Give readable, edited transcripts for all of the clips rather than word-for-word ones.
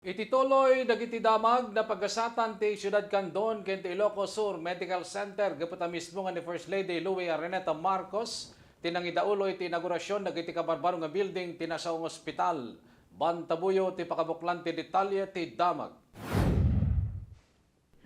Itituloy dagiti damag na pagkasatan ti Siyudad Candon ken ti Ilocos Sur Medical Center gapita mismo nga ni First Lady Louie Araneta Marcos tinangidaulo iti inaugurasyon dagiti kabarbaro nga building ti nasaong ospital. Bantabuyo ti pakabuklan ti detalye ti damag.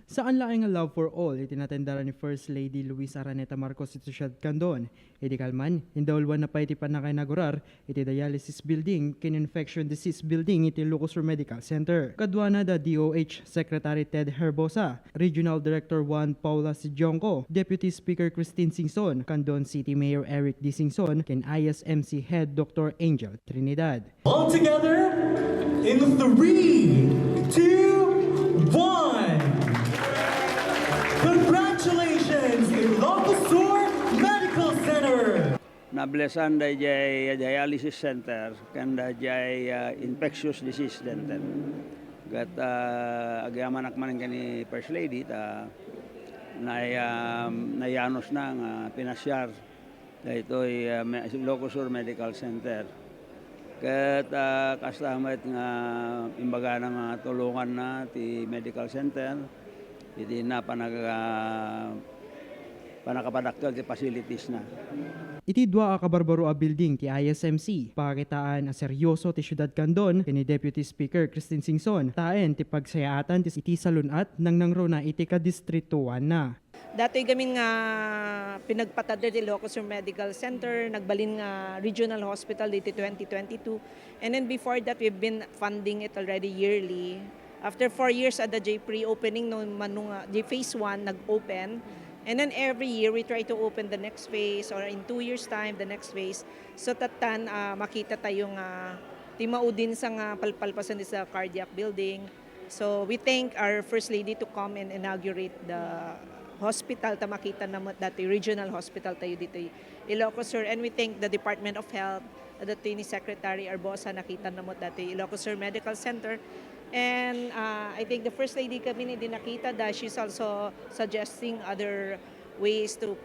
Saan laing nga love for all itinatendara ni First Lady Luis Araneta Marcos iti Siyudad Candon. Iti kalman, indawalwan na pa iti panakainaugurar iti dialysis building ken infection disease building iti Ilocos Sur Medical Center. Kadwana da DOH Secretary Ted Herbosa, Regional Director Juan Paula Sijonco, Deputy Speaker Christine Singson, Candon City Mayor Eric D. Singson, ken ISMC Head Dr. Angel Trinidad. All together in 3, 2, 1. Congratulations, Ilocos Sur Medical Center! Nablesan da jay dialysis center kan da jay infectious disease center. Gat agyaman akman kani First Lady ta nayanos na nga pinasyar da ito'y Ilocos Sur Medical Center. Kat kastamat nga imbaga nga tulungan na ti medical center iti na panakapadakkel ti facilities na. Iti dua a kabarbaro a building ti ISMC, pakitaan a seryoso ti Siyudad Candon kini Deputy Speaker Christine Singson, taen ti pagsayaatan ti iti salunat nang nangro na iti kadistrituan na. Dati gamin nga pinagpatad ti Ilocos Sur Medical Center, nagbalin nga regional hospital dito 2022. And then before that, we've been funding it already yearly. After 4 years at the J pre-opening, no, phase 1 nag-open. And then every year, we try to open the next phase or in 2 years' time, the next phase. So tatan, makita tayong timaudin sa nga palpalpasan sa cardiac building. So we thank our First Lady to come and inaugurate the hospital ta makita na dati regional hospital tayo dito Ilocos Sur, and we thank the Department of Health dati ni Secretary Arbosa nakita na dati Ilocos Sur Medical Center. And I think the First Lady kami din nakita that she's also suggesting other ways to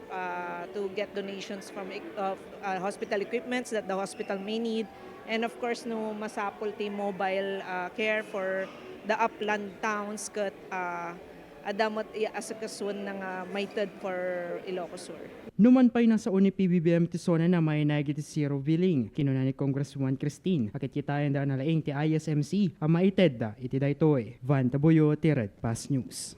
get donations from hospital equipments that the hospital may need, and of course no masapol ti mobile care for the upland towns kat adamot asakasun ng maited for Ilocos Sur. Numan pa'y nasa uni PBBM ti zona na may nagiti zero billing. Kinuna ni Congresswoman Christine. Akit kitayan da nalaing ti ISMC ang maited da iti daytoy. Van Tabuyo, ti Red Pass News.